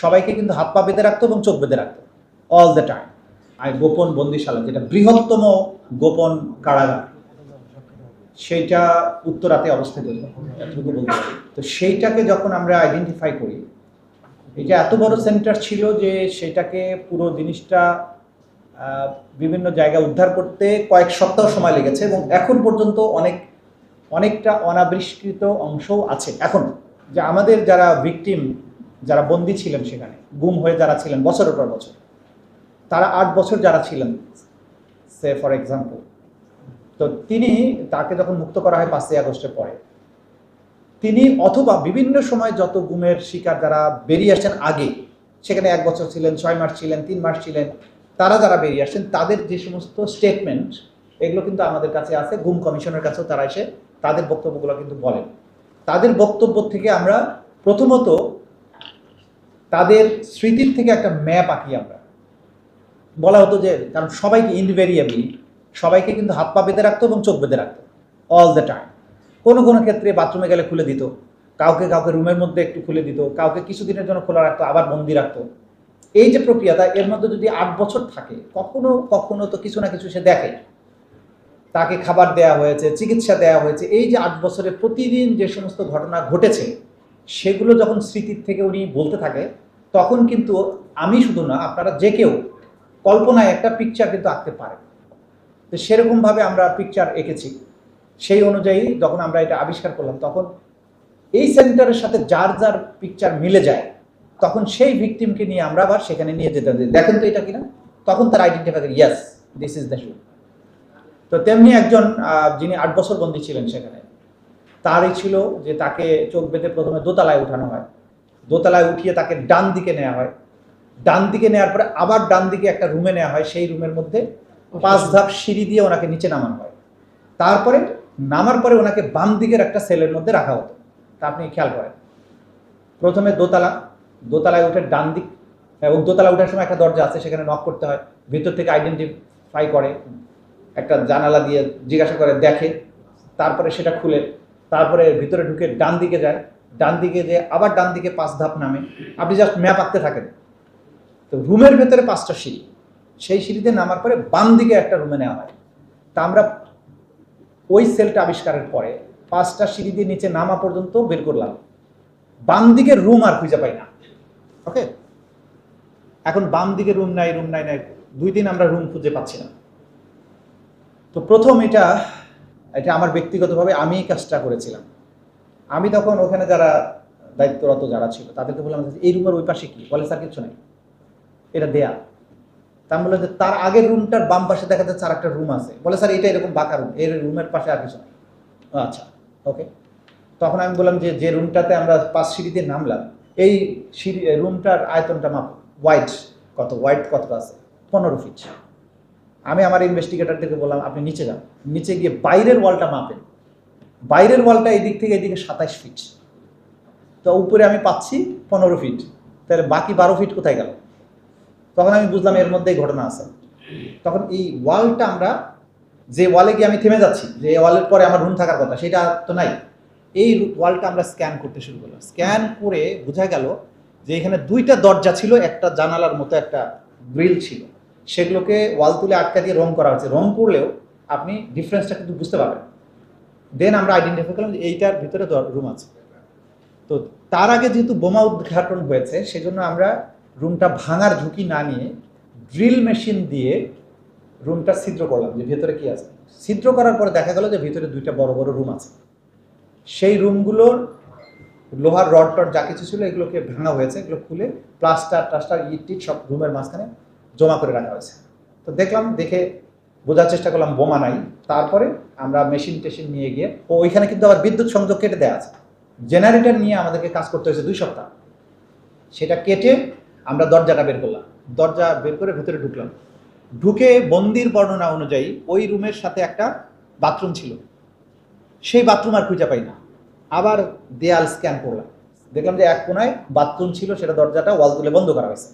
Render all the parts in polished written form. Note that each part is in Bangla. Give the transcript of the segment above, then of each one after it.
সবাইকে কিন্তু হাত পা বেঁধে রাখতো এবং চোখ বেঁধে রাখতো অল দ্য টাইম। আর গোপন বন্দিশালা, যেটা বৃহত্তম গোপন কারাগার, সেইটা উত্তরাতে অবস্থিত, এতটুকু বলতে পারি। তো সেইটাকে যখন আমরা আইডেন্টিফাই করি, এটা এত বড় সেন্টার ছিল যে সেটাকে পুরো জিনিসটা বিভিন্ন জায়গায় উদ্ধার করতে কয়েক সপ্তাহ সময় লেগেছে এবং এখন পর্যন্ত অনেকটা অনাবিষ্কৃত অংশও আছে এখন। যে আমাদের যারা ভিকটিম, যারা বন্দী ছিলেন সেখানে, গুম হয়ে যারা ছিলেন বছরের পর বছর, তারা 8 বছর যারা ছিলেন, সে ফর এক্সাম্পল, তো তাকে যখন মুক্ত করা হয় 5ই আগস্টের পরে, তিনি অথবা বিভিন্ন সময় যত গুমের শিকার যারা বেরিয়ে আসছেন আগে, সেখানে 1 বছর ছিলেন, 6 মাস ছিলেন, 3 মাস ছিলেন, তারা যারা বেরিয়ে আসছেন তাদের যে সমস্ত স্টেটমেন্ট, এগুলো কিন্তু আমাদের কাছে আছে। গুম কমিশনের কাছেও তারা এসে তাদের বক্তব্যগুলো কিন্তু বলেন। তাদের বক্তব্য থেকে আমরা প্রথমত তাদের স্মৃতির থেকে একটা ম্যাপ আঁকি আমরা। বলা হতো যে, কারণ সবাইকে ইনভেরিয়েবলি সবাইকে কিন্তু হাত পা বেঁধে রাখতো এবং চোখ বেঁধে রাখতো অল দ্য টাইম। কোনো কোনো ক্ষেত্রে বাথরুমে গেলে খুলে দিত, কাউকে কাউকে রুমের মধ্যে একটু খুলে দিত, কাউকে কিছুদিনের জন্য খোলা রাখতো, আবার বন্দি রাখতো। এই যে প্রক্রিয়াটা, এর মধ্যে যদি 8 বছর থাকে, কখনো কখনো তো কিছু না কিছু সে দেখে, তাকে খাবার দেয়া হয়েছে, চিকিৎসা দেওয়া হয়েছে। এই যে 8 বছরে প্রতিদিন যে সমস্ত ঘটনা ঘটেছে, সেগুলো যখন স্মৃতির থেকে উনি বলতে থাকে, তখন কিন্তু আমি শুধু না, আপনারা যে কেউ কল্পনায় একটা পিকচার কিন্তু আঁকতে পারে। তো সেরকমভাবে আমরা পিকচার এঁকেছি। সেই অনুযায়ী যখন আমরা এটা আবিষ্কার করলাম, তখন এই সেন্টারের সাথে যার যার পিকচার মিলে যায়, তখন সেই ভিকটিমকে নিয়ে আমরা আবার সেখানে নিয়ে যেতে দিই, দেখেন তো এটা কিনা। তখন তার আইডেন্টিফাই করে, ইয়েস, দিস ইজ দ্য শু। তো তেমনি একজন যিনি 8 বছর বন্দী ছিলেন সেখানে, তারই ছিল যে তাকে চোখ বেঁধে প্রথমে দোতলায় উঠানো হয়, দোতলায় উঠিয়ে তাকে ডান দিকে নেওয়া হয়, ডান দিকে নেওয়ার পরে আবার ডান দিকে একটা রুমে নেওয়া হয়, সেই রুমের মধ্যে 5 ধাপ সিঁড়ি দিয়ে ওনাকে নিচে নামানো হয়। তারপরে নামার পরে ওনাকে বাম দিকের একটা সেলের মধ্যে রাখা হতো। তা আপনি খেয়াল করেন, প্রথমে দোতলায় উঠে ডান দিক, এবং দোতলা উঠার সময় একটা দরজা আছে, সেখানে নক করতে হয়, ভিতর থেকে আইডেন্টিফাই করে, একটা জানালা দিয়ে জিজ্ঞাসা করে, দেখে, তারপরে সেটা খুলে, তারপরে ভিতরে ঢুকে ডান দিকে যায়, ডান দিকে যে আবার ডান দিকে 5 ধাপ নামে। আপনি জাস্ট ম্যাপ আঁকতে থাকেন। তো রুমের ভেতরে 5টা সিঁড়ি, সেই সিঁড়িতে নামার পরে বাম দিকে একটা রুমে নেওয়া হয়। তা আমরা ওই সেলটা আবিষ্কারের পরে 5টা সিঁড়ি দিয়ে নিচে নামা পর্যন্ত বের করলাম, বাম দিকের রুম আর খুঁজে পাই না। ওকে, এখন বাম দিকে রুম নাই 2 দিন আমরা রুম খুঁজে পাচ্ছি না। তো প্রথম এটা আমার ব্যক্তিগতভাবে আমি এই কাজটা করেছিলাম। আমি তখন ওখানে যারা দায়িত্বরত যারা ছিল তাদেরকে বললাম, এই রুমের ওই পাশে কি? বলে, স্যার কিচ্ছু নাই, এটা দেয়াল। তা আমি বললাম যে তার আগের রুমটার বাম পাশে দেখা যাচ্ছে আর একটা রুম আছে। বলে, স্যার এটা এরকম বাঁকা রুম, এর রুমের পাশে আর কিছু নাই। আচ্ছা, ওকে। তখন আমি বললাম যে রুমটাতে আমরা 5 সিঁড়ি দিয়ে নামলাম, এই রুমটার আয়তনটা মাপ, ওয়াইড কতটা আছে? 15 ফিট। আমি আমার ইনভেস্টিগেটরদেরকে বললাম, আপনি নিচে যান, নিচে গিয়ে বাইরের ওয়ালটা মাপেন। বাইরের ওয়ালটা এদিক থেকে এদিকে 27 ফিট। তো উপরে আমি পাচ্ছি 15 ফিট, তাহলে বাকি 12 ফিট কোথায় গেল? তখন আমি বুঝলাম এর মধ্যেই ঘটনা আছে। তখন এই ওয়ালটা আমরা, যে ওয়ালে গিয়ে আমি থেমে যাচ্ছি, যে ওয়ালের পরে আমার রুম থাকার কথা, সেটা তো নাই, এই ওয়ালটা আমরা স্ক্যান করতে শুরু করলাম। স্ক্যান করে বোঝা গেল যে এখানে 2টা দরজা ছিল, একটা জানালার মতো একটা গ্রিল ছিল, সেগুলোকে ওয়াল তুলে আটকা দিয়ে রং করা হয়েছে। রং করলেও আপনি ডিফারেন্সটা কিন্তু বুঝতে পারবেন। দেন আমরা আইডেন্টিফাই করলাম যে এইটার ভিতরে রুম আছে। তো তার আগে যেহেতু বোমা উদ্ঘাটন হয়েছে, সেজন্য আমরা রুমটা ভাঙার ঝুঁকি না নিয়ে ড্রিল মেশিন দিয়ে রুমটা ছিদ্র করলাম, যে ভেতরে কি আছে। ছিদ্র করার পরে দেখা গেল যে ভিতরে 2টা বড় বড় রুম আছে। সেই রুমগুলোর লোহার রড টড যা কিছু ছিল এগুলোকে ভাঙা হয়েছে, এগুলো খুলে প্লাস্টার ইট সব রুমের মাঝখানে জমা করে রাখা হয়েছে। তো দেখে বোঝার চেষ্টা করলাম বোমা নাই। তারপরে আমরা মেশিন টেশিন নিয়ে গিয়ে, ওইখানে কিন্তু আবার বিদ্যুৎ সংযোগ কেটে দেওয়া আছে, জেনারেটর নিয়ে আমাদেরকে কাজ করতে হয়েছে 2 সপ্তাহ। সেটা কেটে আমরা দরজাটা বের করলাম, দরজা বের করে ভেতরে ঢুকলাম। ঢুকে বন্দির বর্ণনা অনুযায়ী ওই রুমের সাথে একটা বাথরুম ছিল, সেই বাথরুম আর খুঁজে পাই না। আবার দেয়াল স্ক্যান করলাম, দেখলাম যে এক কোনায় বাথরুম ছিল, সেটা দরজাটা ওয়াল তুলে বন্ধ করা হয়েছে।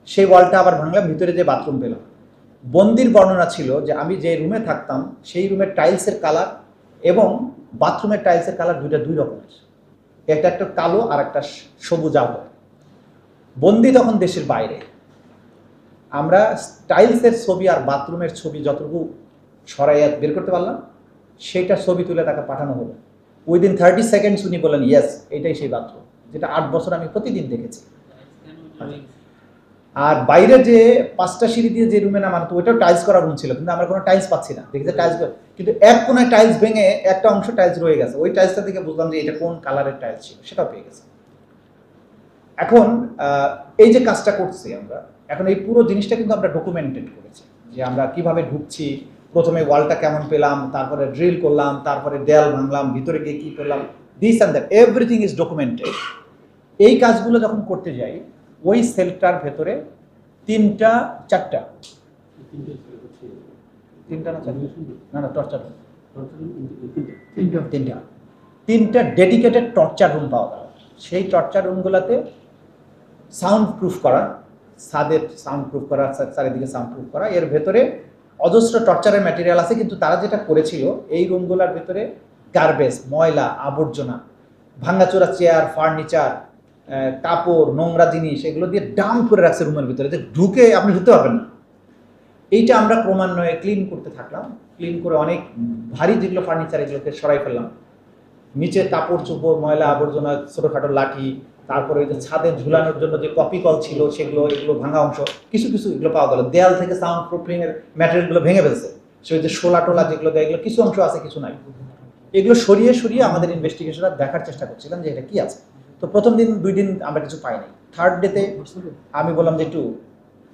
সেই ওয়ালটা আবার ভাঙলাম, ভিতরে যে বাথরুম পেলাম। বন্দির বর্ণনা ছিল যে আমি যে রুমে থাকতাম সেই রুমের টাইলসের কালার এবং বাথরুমের টাইলসের কালার 2টা 2 রকমের, একটা কালো আর একটা সবুজ আবহাওয়া। বন্দি তখন দেশের বাইরে, আমরা টাইলসের ছবি আর বাথরুমের ছবি যতটুকু সরাইয়া বের করতে পারলাম, সেইটা ছবি তুলে তাকে পাঠানো হলো। উইদিন 30 সেকেন্ডস উনি বলেন ইয়েস, এটাই সেই বাথরুম, যেটা 8 বছর আমি প্রতিদিন দেখেছি। আর বাইরে যে 5টা সিঁড়ি দিয়ে যে রুমে নামানো, তো ওইটাও টাইলস করা রুম ছিল, কিন্তু আমরা কোনো টাইলস পাচ্ছি না। দেখি যে টাইলস, কিন্তু এক কোনায় টাইলস ভেঙে একটা অংশ টাইলস রয়ে গেছে। ওই টাইলসটা থেকে বুঝলাম যে এটা কোন কালারের টাইলস ছিল, সেটাও পেয়ে গেছে। এখন এই যে কাজটা করছি আমরা, এখন এই পুরো জিনিসটা কিন্তু আমরা ডকুমেন্টেড করেছি, যে আমরা কিভাবে ঢুকছি, প্রথমে ওয়ালটা কেমন পেলাম, তারপরে ড্রিল করলাম, তারপরে দেয়াল ভাঙলাম, ভিতরে গিয়ে কী করলাম, this and that, everything is documented. এই কাজগুলো যখন করতে যাই, ওই সেলটার ভেতরে তিনটা ডেডিকেটেড টর্চার রুম পাওয়া গেল। সেই টর্চার রুমগুলোতে সাউন্ড প্রুফ করা, ছাদের সাউন্ড প্রুফ করা, চারিদিকে সাউন্ড প্রুফ করা, এর ভেতরে অজস্র টর্চারের ম্যাটেরিয়াল আছে। কিন্তু তারা যেটা করেছিল, এই রুমগুলোর ভেতরে গার্বেজ, ময়লা, আবর্জনা, ভাঙাচোরা চেয়ার, ফার্নিচার, কাপড়, নোংরা জিনিস, এগুলো দিয়ে ডাম্প করে রাখছে রুমের ভিতরে, যে ঢুকে আপনি ঢুকতে পারবেন না। এইটা আমরা ক্রমান্বয়ে ক্লিন করতে থাকলাম। ক্লিন করে অনেক ভারী যেগুলো ফার্নিচার, এগুলোকে সরাই ফেললাম। নিচে কাপড় চোপড়, ময়লা আবর্জনা, ছোটোখাটো লাঠি, তারপরে ওই যে ছাদে ঝুলানোর জন্য যে কপি কল ছিল সেগুলো, এগুলো ভাঙা অংশ কিছু কিছু এগুলো পাওয়া গেল। দেয়াল থেকে সাউন্ড প্রুফিং এর ম্যাটেরিয়ালগুলো ভেঙে ফেলছে। সেই যে শোলা টোলা যেগুলো দেয়, এগুলো কিছু অংশ আছে, কিছু নাই। এগুলো সরিয়ে সরিয়ে আমাদের ইনভেস্টিগেশনরা দেখার চেষ্টা করছিলাম যে এটা কি আছে। তো প্রথম দিন 2 দিন আমরা কিছু পাইনি। থার্ড ডেতে আমি বললাম যে একটু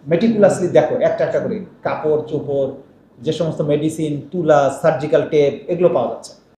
মেটিকুলাসলি দেখো, একটা একটা করে কাপড় চোপড়, যে সমস্ত মেডিসিন, তুলা, সার্জিক্যাল টেপ, এগুলো পাওয়া যাচ্ছে।